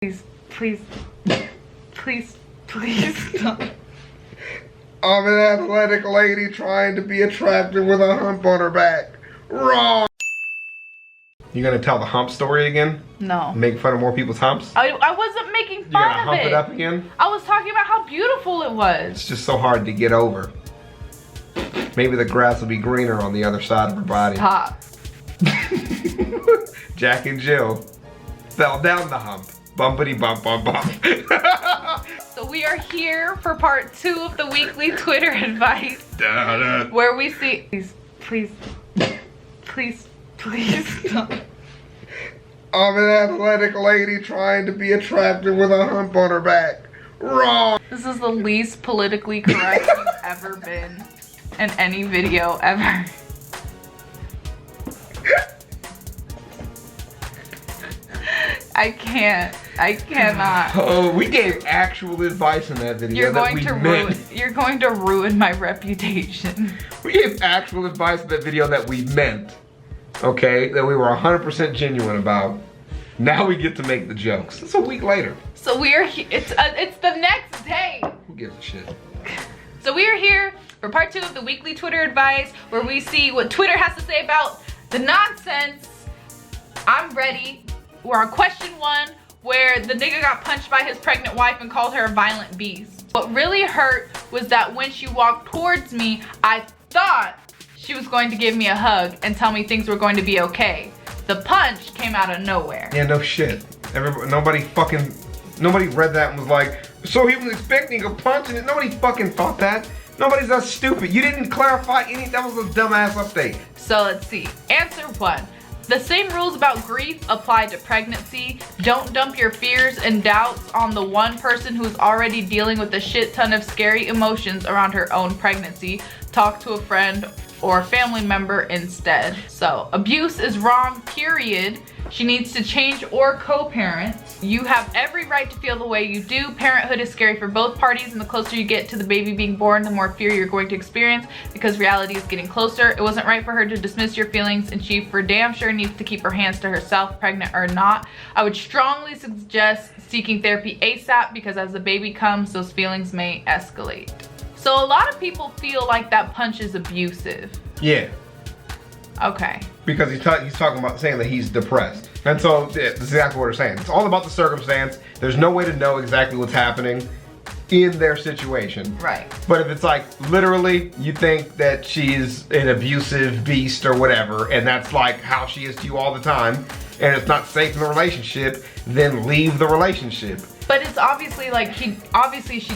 Please, please, please, please stop. I'm an athletic lady trying to be attractive with a hump on her back. Wrong. You gonna tell the hump story again? No. Make fun of more people's humps? I wasn't making fun You're gonna of hump it. it up again? I was talking about how beautiful it was. It's just so hard to get over. Maybe the grass will be greener on the other side of her body. Stop. Jack and Jill fell down the hump. Bumpity bump bump bump. So we are here for part 2 of the weekly Twitter advice. Where we see, please, stop. I'm an athletic lady trying to be attractive with a hump on her back. Wrong. This is the least politically correct you've ever been in any video ever. I cannot. Oh, we gave actual advice in that video. You're going to ruin my reputation. We gave actual advice in that video that we meant. Okay, that we were 100% genuine about. Now we get to make the jokes. It's a week later. So we are it's the next day. Who gives a shit? So we are here for part 2 of the weekly Twitter advice, where we see what Twitter has to say about the nonsense. I'm ready. We're on question 1, where the nigga got punched by his pregnant wife and called her a violent beast. What really hurt was that when she walked towards me, I thought she was going to give me a hug and tell me things were going to be okay. The punch came out of nowhere. Yeah, no shit. Nobody read that and was like, so he was expecting a punch, and nobody fucking thought that. Nobody's that stupid. You didn't clarify any, that was a dumbass update. So let's see. Answer 1. The same rules about grief apply to pregnancy. Don't dump your fears and doubts on the one person who's already dealing with a shit ton of scary emotions around her own pregnancy. Talk to a friend or a family member instead. So abuse is wrong, period. She needs to change or co-parent. You have every right to feel the way you do. Parenthood is scary for both parties, and the closer you get to the baby being born, the more fear you're going to experience because reality is getting closer. It wasn't right for her to dismiss your feelings, and she for damn sure needs to keep her hands to herself, pregnant or not. I would strongly suggest seeking therapy ASAP because as the baby comes, those feelings may escalate. So a lot of people feel like that punch is abusive. Yeah. Okay. Because he's talking about saying that he's depressed. And so that's exactly what they're saying. It's all about the circumstance. There's no way to know exactly what's happening in their situation. Right. But if it's like literally you think that she's an abusive beast or whatever, and that's like how she is to you all the time, and it's not safe in the relationship, then leave the relationship. But it's obviously like she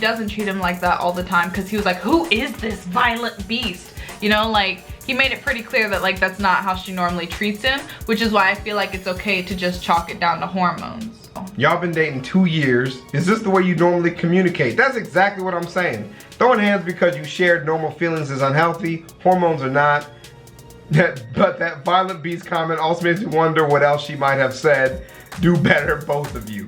doesn't treat him like that all the time, because he was like, who is this violent beast? You know, like he made it pretty clear that like that's not how she normally treats him, which is why I feel like it's okay to just chalk it down to hormones. So. Y'all been dating 2 years. Is this the way you normally communicate? That's exactly what I'm saying. Throwing hands because you shared normal feelings is unhealthy. Hormones are not. But that violent beast comment also makes me wonder what else she might have said. Do better, both of you.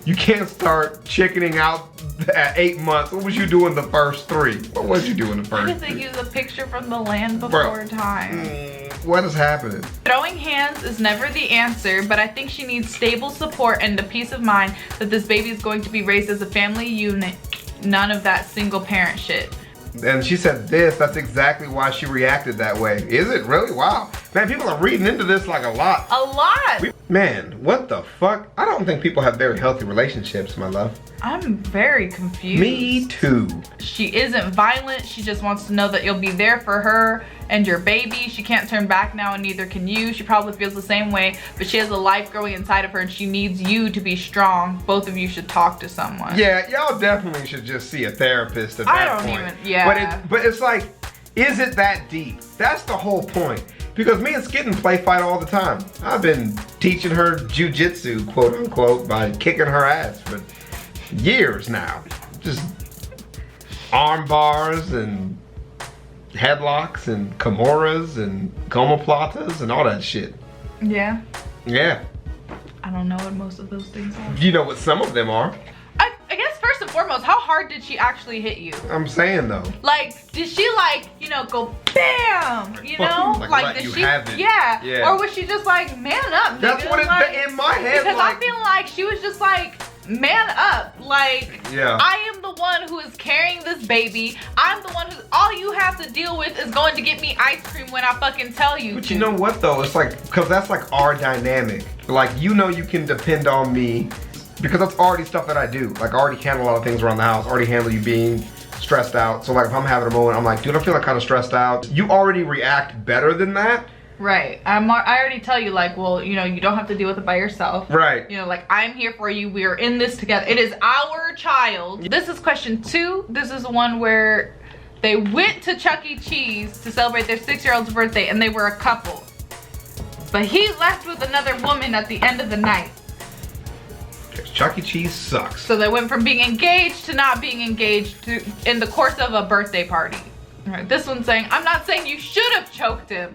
You can't start chickening out at 8 months. What was you doing the first 3? What was you doing the first 3? I think use a picture from the land before time. What is happening? Throwing hands is never the answer, but I think she needs stable support and the peace of mind that this baby is going to be raised as a family unit. None of that single parent shit. And she said this, that's exactly why she reacted that way. Is it really? Wow. Man, people are reading into this like a lot. A lot! Man, what the fuck? I don't think people have very healthy relationships, my love. I'm very confused. Me too. She isn't violent. She just wants to know that you'll be there for her and your baby. She can't turn back now, and neither can you. She probably feels the same way, but she has a life growing inside of her, and she needs you to be strong. Both of you should talk to someone. Yeah, y'all definitely should just see a therapist at that point. Yeah. But it's like, is it that deep? That's the whole point. Because me and Skitten play fight all the time. I've been teaching her jujitsu, quote unquote, by kicking her ass for years now. Just arm bars and headlocks and kimuras and gomoplatas and all that shit. Yeah. Yeah. I don't know what most of those things are. You know what some of them are. I guess first and foremost, how hard hard did she actually hit you? I'm saying though. Like, did she like, you know, go bam, you know? Like did she, yeah. Or was she just like, man up, nigga? That's what it's like, in my head. Because like, I feel like she was just like, man up. Like, yeah. I am the one who is carrying this baby. I'm the one who, all you have to deal with is going to get me ice cream when I fucking tell you But to. you know what though? It's like, because that's like our dynamic. Like, you know, you can depend on me because that's already stuff that I do. Like, I already handle a lot of things around the house. I already handle you being stressed out. So like, if I'm having a moment, I'm like, dude, I feel like kind of stressed out. You already react better than that. Right. I already tell you, like, well, you know, you don't have to deal with it by yourself. Right. You know, like, I'm here for you. We are in this together. It is our child. This is question 2. This is the one where they went to Chuck E. Cheese to celebrate their 6-year-old's birthday, and they were a couple. But he left with another woman at the end of the night. Chuck E. Cheese sucks. So they went from being engaged to not being engaged in the course of a birthday party. All right, this one's saying, I'm not saying you should have choked him,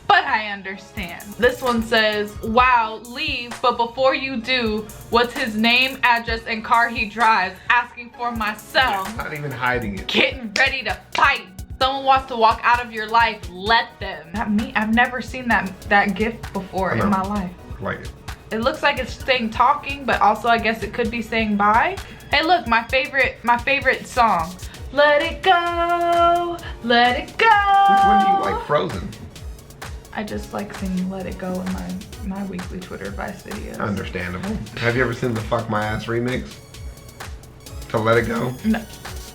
but I understand. This one says, wow, leave, but before you do, what's his name, address, and car he drives? Asking for my cell. Not even hiding it. Getting ready to fight. Someone wants to walk out of your life, let them. Not me. I've never seen that gift before in my life. Like it. It looks like it's saying talking, but also I guess it could be saying bye. Hey, look, my favorite song. Let it go, let it go. Which one do you like, Frozen? I just like singing Let It Go in my weekly Twitter advice videos. Understandable. Have you ever seen the Fuck My Ass remix to Let It Go?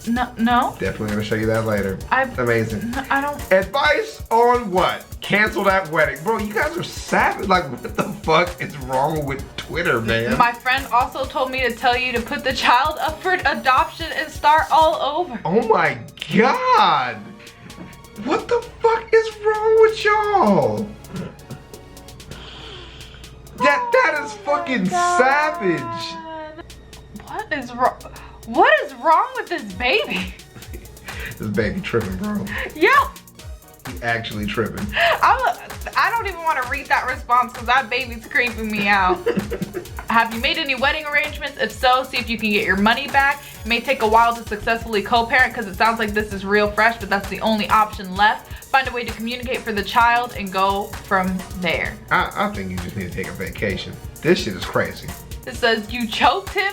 No. Definitely gonna show you that later. It's amazing. No, I don't. Advice on what? Cancel that wedding. Bro, you guys are savage. Like, what the fuck is wrong with Twitter, man? My friend also told me to tell you to put the child up for adoption and start all over. Oh my God. What the fuck is wrong with y'all? That is fucking savage. What is wrong? What is wrong with this baby? This baby tripping, bro. Yo. He actually tripping. I don't even want to read that response because that baby's creeping me out. Have you made any wedding arrangements? If so, see if you can get your money back. It may take a while to successfully co-parent because it sounds like this is real fresh, but that's the only option left. Find a way to communicate for the child and go from there. I think you just need to take a vacation. This shit is crazy. It says, you choked him?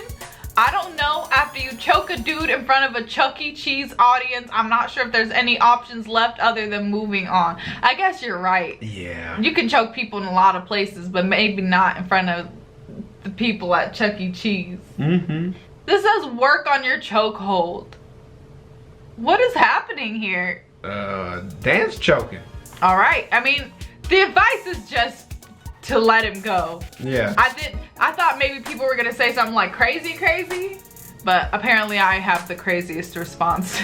I don't know. After you choke a dude in front of a Chuck E. Cheese audience, I'm not sure if there's any options left other than moving on. I guess you're right. Yeah. You can choke people in a lot of places, but maybe not in front of the people at Chuck E. Cheese. Mm-hmm. This says work on your chokehold. What is happening here? Dance choking. All right. I mean, the advice is just to let him go. Yeah. I thought maybe people were gonna say something like crazy, but apparently I have the craziest response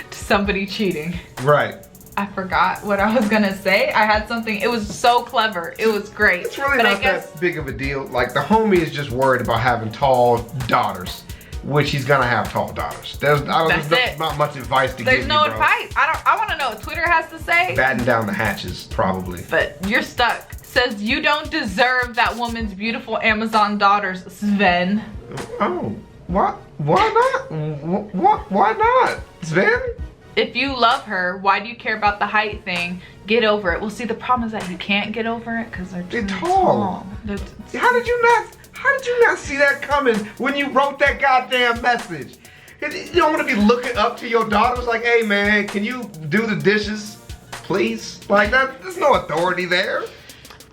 to somebody cheating. Right. I forgot what I was gonna say. I had something, it was so clever. It was great. It's really not that big of a deal. Like, the homie is just worried about having tall daughters, which he's gonna have tall daughters. There's not much advice to give you, There's no bro. advice. I wanna know what Twitter has to say. Batten down the hatches, probably. But you're stuck. Says you don't deserve that woman's beautiful Amazon daughters, Sven. Oh, what? Why not? Why not, Sven? If you love her, why do you care about the height thing? Get over it. Well, see, the problem is that you can't get over it because they're too tall. How did you not see that coming when you wrote that goddamn message? You don't want to be looking up to your daughters like, hey man, can you do the dishes, please? Like that, there's no authority there.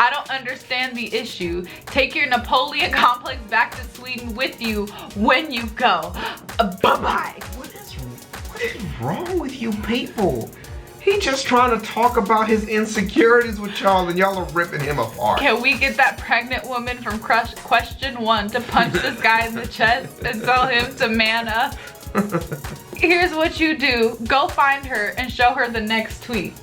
I don't understand the issue. Take your Napoleon complex back to Sweden with you when you go. Bye-bye. What is wrong with you people? He just trying to talk about his insecurities with y'all and y'all are ripping him apart. Can we get that pregnant woman from question 1 to punch this guy in the chest and tell him to man up? Here's what you do. Go find her and show her the next tweet.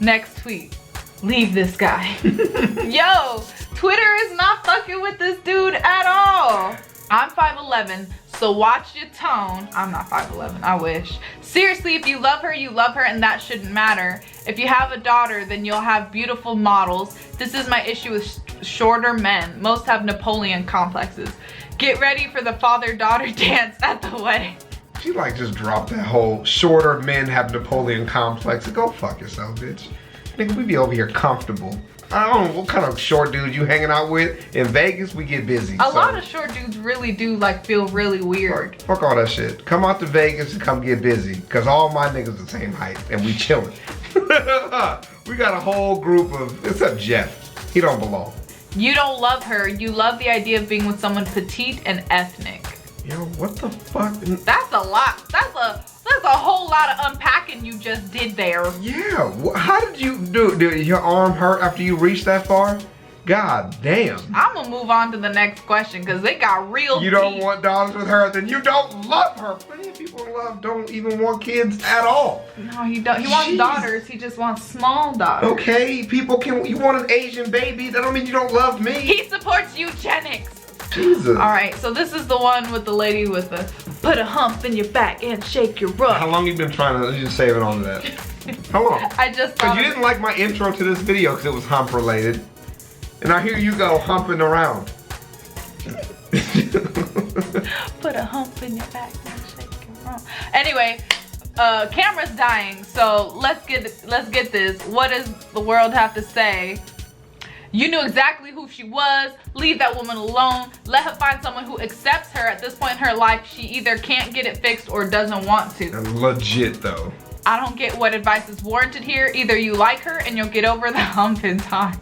Next tweet. Leave this guy. Yo, Twitter is not fucking with this dude at all. I'm 5'11", so watch your tone. I'm not 5'11", I wish. Seriously, if you love her, and that shouldn't matter. If you have a daughter, then you'll have beautiful models. This is my issue with shorter men. Most have Napoleon complexes. Get ready for the father-daughter dance at the wedding. She like just dropped that whole shorter men have Napoleon complex. Go fuck yourself, bitch. Nigga, we be over here comfortable. I don't know what kind of short dudes you hanging out with. In Vegas, we get busy. A lot of short dudes really do like feel really weird. Fuck all that shit. Come out to Vegas and come get busy. Cause all my niggas the same height and we chilling. We got a whole group of, except Jeff. He don't belong. You don't love her. You love the idea of being with someone petite and ethnic. Yo, what the fuck? That's a lot. That's a whole lot of unpacking you just did there. Yeah, how did you do? Did your arm hurt after you reached that far? God damn. I'm gonna move on to the next question because they got real You don't deep. want daughters with her, then you don't love her. Plenty of people in love don't even want kids at all. No, he don't. He wants Jeez. daughters. He just wants small daughters. Okay, people can, you want an Asian baby, that don't mean you don't love me. He supports eugenics. Jesus. All right, so this is the one with the lady with the put a hump in your back and shake your rump. How long you been trying to just saving on to that? How long? I just Because thought you didn't like my intro to this video because it was hump related. And I hear you go humping around. put a hump in your back and shake your rump. Anyway, camera's dying, so let's get this. What does the world have to say? You knew exactly who she was. Leave that woman alone. Let her find someone who accepts her. At this point in her life, she either can't get it fixed or doesn't want to. Legit though. I don't get what advice is warranted here. Either you like her and you'll get over the hump in time.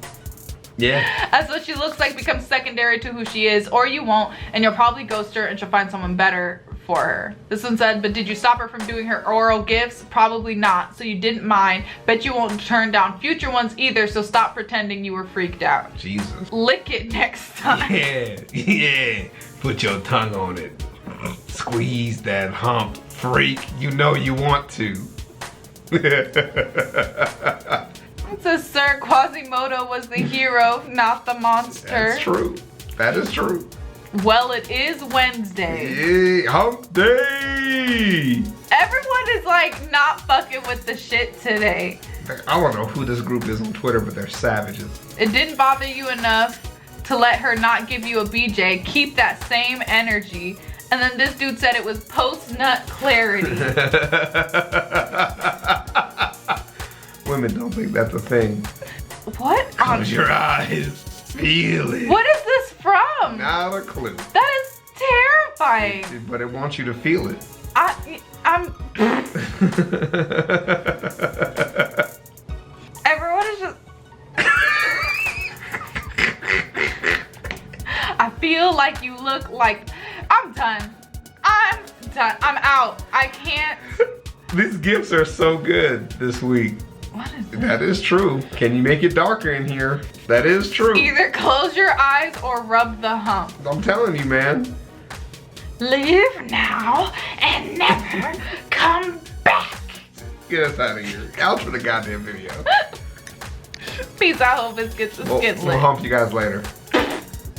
Yeah. That's what she looks like becomes secondary to who she is, or you won't, and you'll probably ghost her and she'll find someone better for her. This one said, but did you stop her from doing her oral gifts? Probably not, so you didn't mind. Bet you won't turn down future ones either, so stop pretending you were freaked out. Jesus. Lick it next time. Yeah. Put your tongue on it. Squeeze that hump, freak. You know you want to. It says, sir, Quasimodo was the hero, not the monster. That's true. That is true. Well, it is Wednesday. Yeah, hump day. Everyone is like not fucking with the shit today. I don't know who this group is on Twitter, but they're savages. It didn't bother you enough to let her not give you a BJ. Keep that same energy. And then this dude said it was post-nut clarity. Women don't think that's a thing. What? Close your eyes. Feel it. What is this from? Not a clue. That is terrifying. But it wants you to feel it. I'm... Everyone is just... I feel like you look like... I'm done. I'm I'm out. I can't... These gifts are so good this week. What is that? That is true. Can you make it darker in here? That is true. Either close your eyes or rub the hump. I'm telling you, man. Leave now and never come back. Get us out of here. Out for the goddamn video. Peace out, hope this gets the skit We'll lit. hump you guys later.